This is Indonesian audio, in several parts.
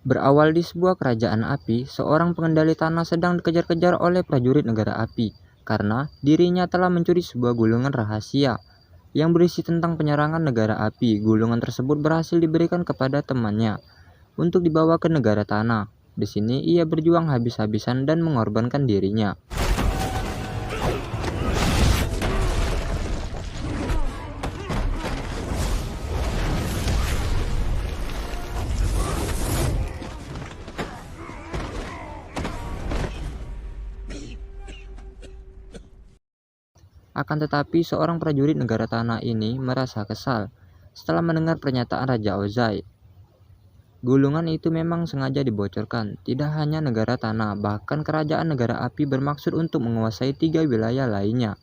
Berawal di sebuah kerajaan api, seorang pengendali tanah sedang dikejar-kejar oleh prajurit negara api karena dirinya telah mencuri sebuah gulungan rahasia yang berisi tentang penyerangan negara api. Gulungan tersebut berhasil diberikan kepada temannya untuk dibawa ke negara tanah. Di sini ia berjuang habis-habisan dan mengorbankan dirinya. Akan tetapi seorang prajurit negara tanah ini merasa kesal setelah mendengar pernyataan Raja Ozai. Gulungan itu memang sengaja dibocorkan. Tidak hanya negara tanah, bahkan kerajaan negara api bermaksud untuk menguasai 3 wilayah lainnya.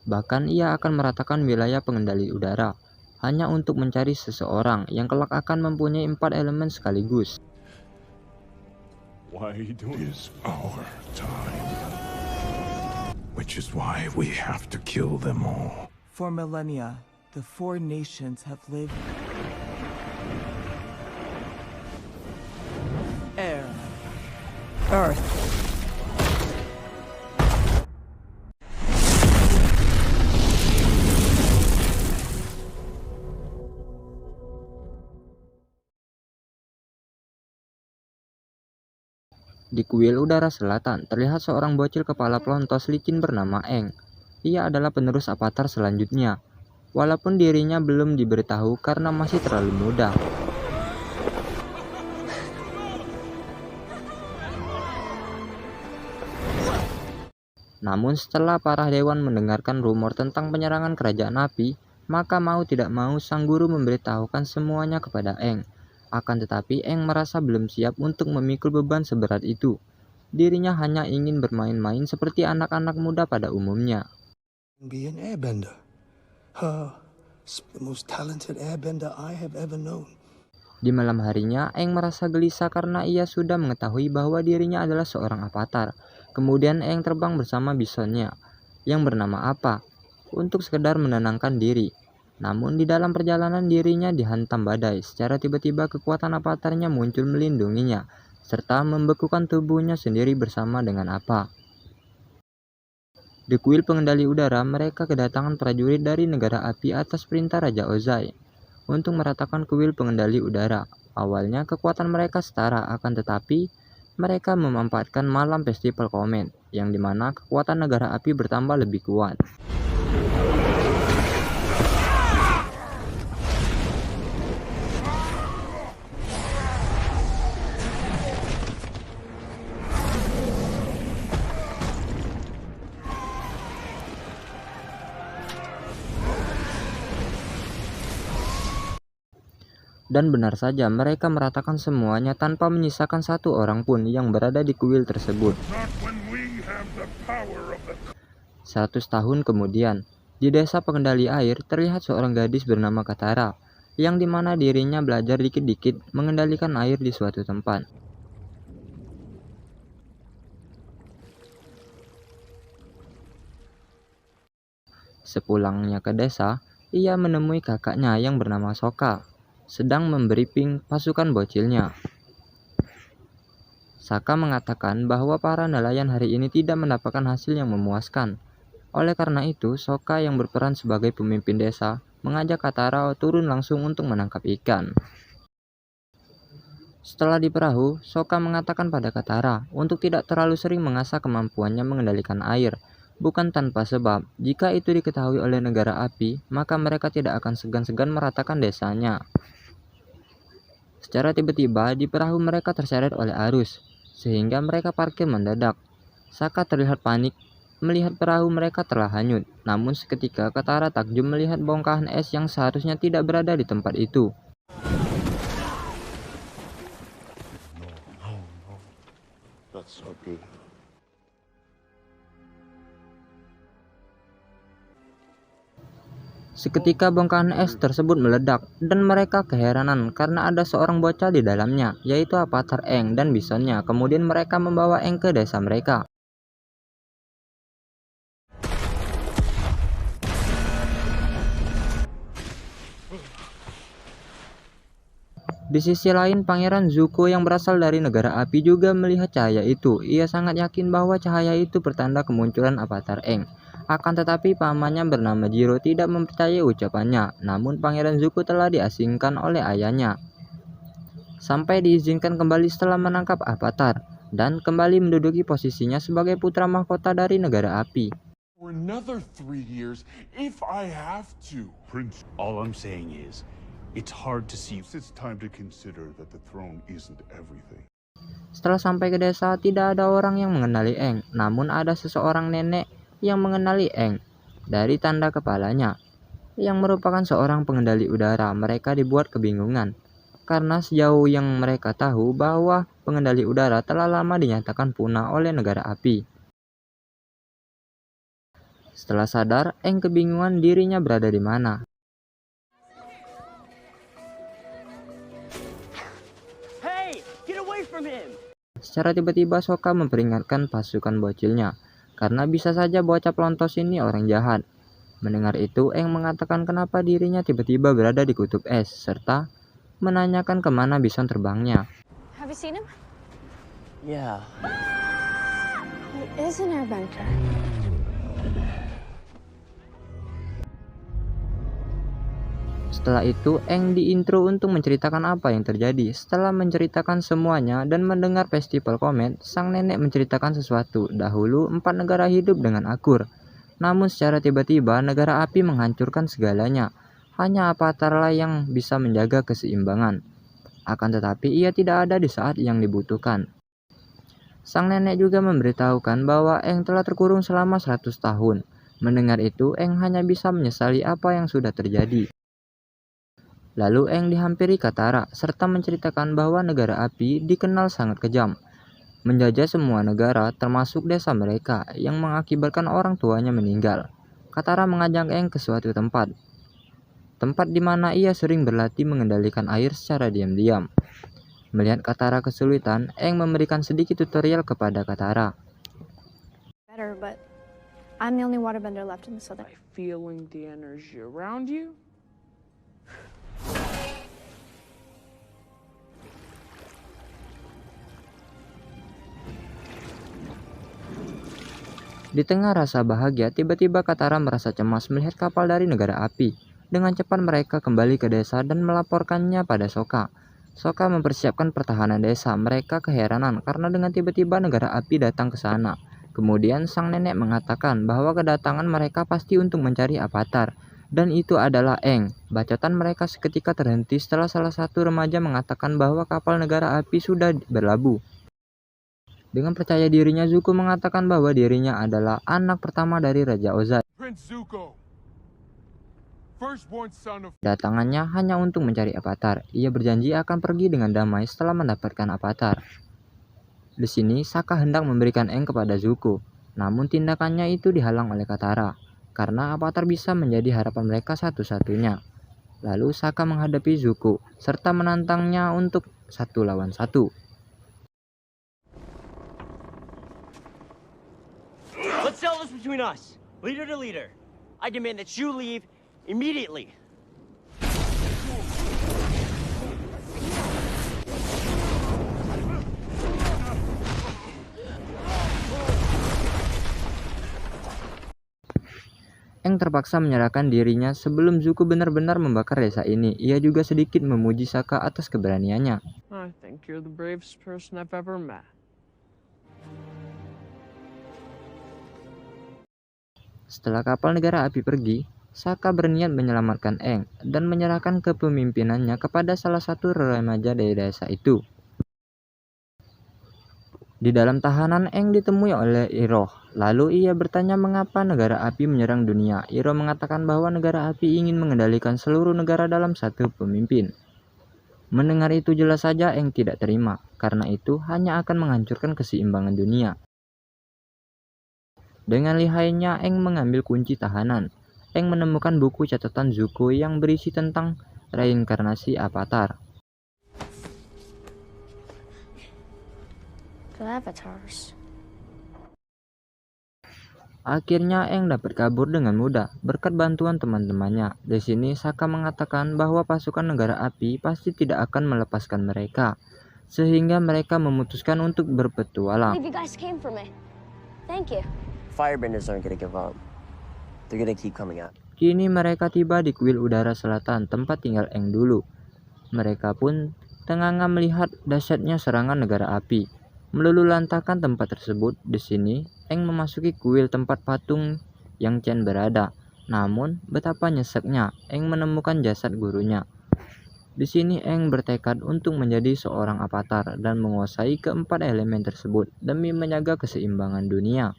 Bahkan ia akan meratakan wilayah pengendali udara, hanya untuk mencari seseorang yang kelak akan mempunyai 4 elemen sekaligus. It is our time. Which is why we have to kill them all. For millennia, the 4 nations have lived. Air. Earth. Di kuil udara selatan, terlihat seorang bocil kepala pelontos licin bernama Eng. Ia adalah penerus avatar selanjutnya, walaupun dirinya belum diberitahu karena masih terlalu muda. Namun setelah para dewan mendengarkan rumor tentang penyerangan kerajaan api, maka mau tidak mau sang guru memberitahukan semuanya kepada Eng. Akan tetapi Eng merasa belum siap untuk memikul beban seberat itu. Dirinya hanya ingin bermain-main seperti anak-anak muda pada umumnya. Be an airbender. The most talented airbender I have ever known. Di malam harinya, Eng merasa gelisah karena ia sudah mengetahui bahwa dirinya adalah seorang avatar. Kemudian Eng terbang bersama bisonnya, yang bernama Apa, untuk sekedar menenangkan diri. Namun di dalam perjalanan dirinya dihantam badai. Secara tiba-tiba kekuatan avatarnya muncul melindunginya, serta membekukan tubuhnya sendiri bersama dengan Apa. Di kuil pengendali udara, mereka kedatangan prajurit dari negara api atas perintah Raja Ozai untuk meratakan kuil pengendali udara. Awalnya kekuatan mereka setara, akan tetapi mereka memanfaatkan malam festival Comet, yang dimana kekuatan negara api bertambah lebih kuat. Dan benar saja, mereka meratakan semuanya tanpa menyisakan satu orang pun yang berada di kuil tersebut. 100 tahun kemudian, di desa pengendali air terlihat seorang gadis bernama Katara, yang dimana dirinya belajar dikit-dikit mengendalikan air di suatu tempat. Sepulangnya ke desa, ia menemui kakaknya yang bernama Sokka, sedang membriefing pasukan bocilnya. Sokka mengatakan bahwa para nelayan hari ini tidak mendapatkan hasil yang memuaskan. Oleh karena itu, Sokka yang berperan sebagai pemimpin desa mengajak Katara turun langsung untuk menangkap ikan. Setelah di perahu, Sokka mengatakan pada Katara untuk tidak terlalu sering mengasah kemampuannya mengendalikan air. Bukan tanpa sebab, jika itu diketahui oleh negara api, maka mereka tidak akan segan-segan meratakan desanya. Secara tiba-tiba, di perahu mereka terseret oleh arus, sehingga mereka parkir mendadak. Sokka terlihat panik melihat perahu mereka telah hanyut, namun seketika Katara takjub melihat bongkahan es yang seharusnya tidak berada di tempat itu. That's so good. Seketika bongkahan es tersebut meledak, dan mereka keheranan karena ada seorang bocah di dalamnya, yaitu avatar Eng dan bisonnya. Kemudian mereka membawa Eng ke desa mereka. Di sisi lain, Pangeran Zuko yang berasal dari negara api juga melihat cahaya itu. Ia sangat yakin bahwa cahaya itu pertanda kemunculan avatar Aang. Akan tetapi pamannya bernama Jiro tidak mempercayai ucapannya. Namun Pangeran Zuko telah diasingkan oleh ayahnya sampai diizinkan kembali setelah menangkap avatar dan kembali menduduki posisinya sebagai putra mahkota dari negara api. For another 3 years, if I have to. Prince, all I'm saying is, it's hard to see. It's time to consider that the throne isn't everything. Setelah sampai ke desa, tidak ada orang yang mengenali Aang, namun ada seseorang nenek yang mengenali Aang dari tanda kepalanya, yang merupakan seorang pengendali udara. Mereka dibuat kebingungan, karena sejauh yang mereka tahu bahwa pengendali udara telah lama dinyatakan punah oleh negara api. Setelah sadar, Aang kebingungan dirinya berada di mana. Secara tiba-tiba Sokka memperingatkan pasukan bocilnya, karena bisa saja bocah pelontos ini orang jahat. Mendengar itu, Aang mengatakan kenapa dirinya tiba-tiba berada di kutub es, serta menanyakan kemana bison terbangnya. Have you seen him? Yeah. He is an airbender. Setelah itu, Aang diintro untuk menceritakan apa yang terjadi. Setelah menceritakan semuanya dan mendengar festival komet, sang nenek menceritakan sesuatu. Dahulu, 4 negara hidup dengan akur. Namun secara tiba-tiba, negara api menghancurkan segalanya. Hanya avatarlah yang bisa menjaga keseimbangan. Akan tetapi, ia tidak ada di saat yang dibutuhkan. Sang nenek juga memberitahukan bahwa Aang telah terkurung selama 100 tahun. Mendengar itu, Aang hanya bisa menyesali apa yang sudah terjadi. Lalu Aang dihampiri Katara, serta menceritakan bahwa negara api dikenal sangat kejam, menjajah semua negara termasuk desa mereka, yang mengakibatkan orang tuanya meninggal. Katara mengajak Aang ke suatu tempat di mana ia sering berlatih mengendalikan air secara diam-diam. Melihat Katara kesulitan, Aang memberikan sedikit tutorial kepada Katara. Better, but I'm the only waterbender left in the southern. By feeling the energy around you. Di tengah rasa bahagia, tiba-tiba Katara merasa cemas melihat kapal dari negara api. Dengan cepat mereka kembali ke desa dan melaporkannya pada Sokka. Sokka mempersiapkan pertahanan desa. Mereka keheranan karena dengan tiba-tiba negara api datang ke sana. Kemudian sang nenek mengatakan bahwa kedatangan mereka pasti untuk mencari avatar. Dan itu adalah Aang. Bacotan mereka seketika terhenti setelah salah satu remaja mengatakan bahwa kapal negara api sudah berlabuh. Dengan percaya dirinya, Zuko mengatakan bahwa dirinya adalah anak pertama dari Raja Ozai. Prince Zuko, firstborn son of... Datangannya hanya untuk mencari avatar. Ia berjanji akan pergi dengan damai setelah mendapatkan avatar. Di sini, Sokka hendak memberikan Aang kepada Zuko. Namun tindakannya itu dihalang oleh Katara, karena avatar bisa menjadi harapan mereka satu-satunya. Lalu Sokka menghadapi Zuko, serta menantangnya untuk 1 lawan 1. Let's settle this between us, leader to leader. I demand that you leave immediately. Aang terpaksa menyerahkan dirinya sebelum Zuko benar-benar membakar desa ini. Ia juga sedikit memuji Sokka atas keberaniannya. I think you're the bravest person I've ever met. Setelah kapal negara api pergi, Sokka berniat menyelamatkan Aang dan menyerahkan kepemimpinannya kepada salah satu remaja dari desa itu. Di dalam tahanan, Aang ditemui oleh Iroh. Lalu ia bertanya mengapa negara api menyerang dunia. Iroh mengatakan bahwa negara api ingin mengendalikan seluruh negara dalam satu pemimpin. Mendengar itu jelas saja Aang tidak terima, karena itu hanya akan menghancurkan keseimbangan dunia. Dengan lihainya, Aang mengambil kunci tahanan. Aang menemukan buku catatan Zuko yang berisi tentang reinkarnasi avatar. The avatars. Akhirnya Aang dapat kabur dengan mudah berkat bantuan teman-temannya. Di sini Sokka mengatakan bahwa pasukan negara api pasti tidak akan melepaskan mereka, sehingga mereka memutuskan untuk berpetualang. If you guys came for me. Thank you. Firebenders aren't gonna give up. They're gonna keep coming out. Kini mereka tiba di kuil udara selatan, tempat tinggal Aang dulu. Mereka pun tenganga melihat dahsyatnya serangan negara api. Meluluhlantahkan tempat tersebut. Di sini Aang memasuki kuil tempat patung yang Chen berada. Namun betapa nyeseknya Aang menemukan jasad gurunya. Di sini Aang bertekad untuk menjadi seorang avatar dan menguasai keempat elemen tersebut demi menjaga keseimbangan dunia.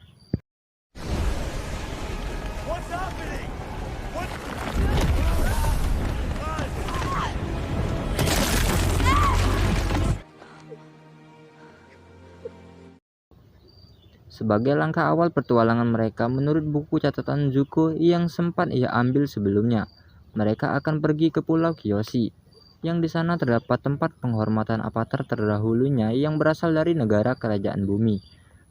Sebagai langkah awal petualangan mereka, menurut buku catatan Zuko yang sempat ia ambil sebelumnya, mereka akan pergi ke Pulau Kyoshi, yang di sana terdapat tempat penghormatan avatar terdahulunya yang berasal dari negara kerajaan bumi,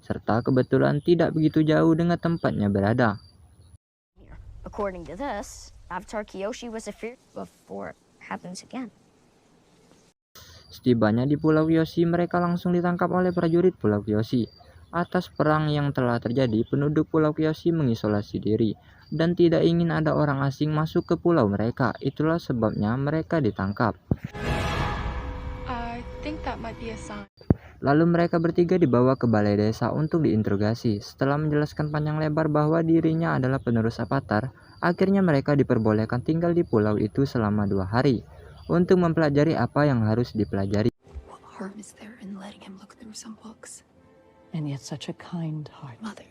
serta kebetulan tidak begitu jauh dengan tempatnya berada. According to this, Avatar Kyoshi was a fear before it happens again. Setibanya di Pulau Kyoshi, mereka langsung ditangkap oleh prajurit Pulau Kyoshi. Atas perang yang telah terjadi, penduduk Pulau Kyoshi mengisolasi diri dan tidak ingin ada orang asing masuk ke pulau mereka. Itulah sebabnya mereka ditangkap. I think that might be a sign. Lalu mereka bertiga dibawa ke balai desa untuk diinterogasi. Setelah menjelaskan panjang lebar bahwa dirinya adalah penerus avatar, akhirnya mereka diperbolehkan tinggal di pulau itu selama 2 hari untuk mempelajari apa yang harus dipelajari. What harm is there in letting him look through some books? And yet such a kind heart. Mother.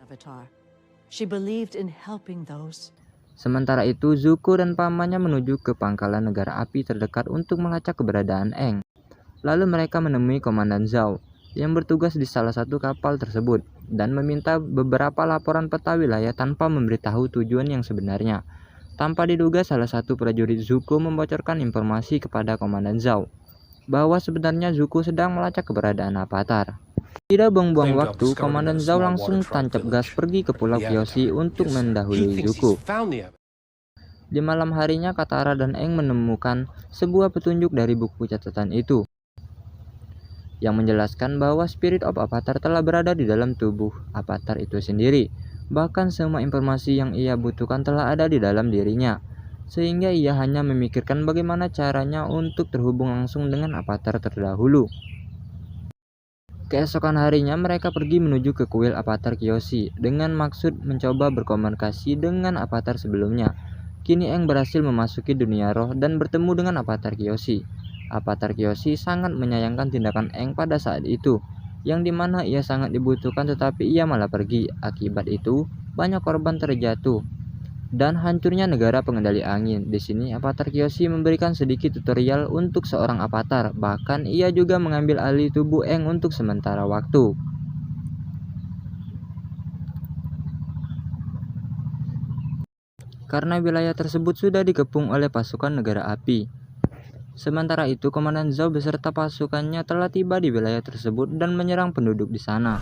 Avatar. She believed in helping those. Sementara itu, Zuko dan pamannya menuju ke pangkalan negara api terdekat untuk melacak keberadaan Aang. Lalu mereka menemui Komandan Zhao yang bertugas di salah satu kapal tersebut dan meminta beberapa laporan peta wilayah tanpa memberitahu tujuan yang sebenarnya. Tanpa diduga, salah satu prajurit Zuko membocorkan informasi kepada Komandan Zhao bahwa sebenarnya Zuko sedang melacak keberadaan avatar. Tidak buang-buang waktu, Komandan Zhao langsung tancap gas pergi ke Pulau Kyoshi untuk mendahului Zuko. Di malam harinya, Katara dan Aang menemukan sebuah petunjuk dari buku catatan itu yang menjelaskan bahwa Spirit of Avatar telah berada di dalam tubuh avatar itu sendiri. Bahkan semua informasi yang ia butuhkan telah ada di dalam dirinya, sehingga ia hanya memikirkan bagaimana caranya untuk terhubung langsung dengan avatar terdahulu. Keesokan harinya mereka pergi menuju ke kuil avatar Kyoshi dengan maksud mencoba berkomunikasi dengan avatar sebelumnya. Kini Aang berhasil memasuki dunia roh dan bertemu dengan avatar Kyoshi. Avatar Kyoshi sangat menyayangkan tindakan Aang pada saat itu, yang dimana ia sangat dibutuhkan tetapi ia malah pergi. Akibat itu, banyak korban terjatuh dan hancurnya negara pengendali angin. Di sini avatar Kyoshi memberikan sedikit tutorial untuk seorang avatar. Bahkan ia juga mengambil alih tubuh Aang untuk sementara waktu. Karena wilayah tersebut sudah dikepung oleh pasukan negara api. Sementara itu, Komandan Zhao beserta pasukannya telah tiba di wilayah tersebut dan menyerang penduduk di sana.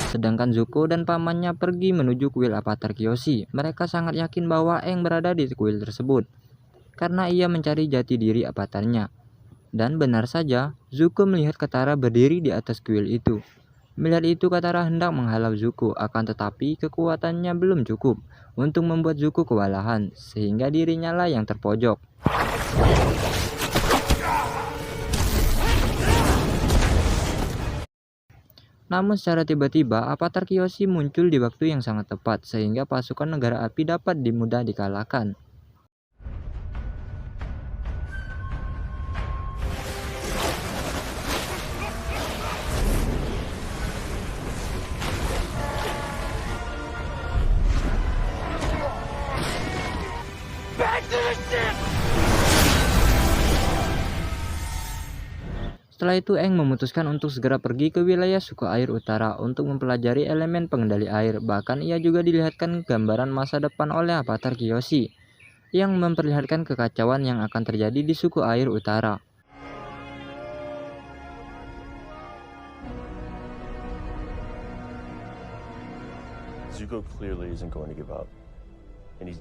Sedangkan Zuko dan pamannya pergi menuju kuil avatar Kyoshi. Mereka sangat yakin bahwa Aang berada di kuil tersebut karena ia mencari jati diri avatarnya. Dan benar saja, Zuko melihat Katara berdiri di atas kuil itu. Melihat itu, Katara hendak menghalau Zuko, akan tetapi kekuatannya belum cukup untuk membuat Zuko kewalahan, sehingga dirinya lah yang terpojok. Namun secara tiba-tiba, avatar Kyoshi muncul di waktu yang sangat tepat, sehingga pasukan negara api dapat mudah dikalahkan. Setelah itu Aang memutuskan untuk segera pergi ke wilayah suku air utara untuk mempelajari elemen pengendali air. Bahkan ia juga dilihatkan gambaran masa depan oleh avatar Kyoshi yang memperlihatkan kekacauan yang akan terjadi di suku air utara. Zuko clearly isn't going to give up, and he's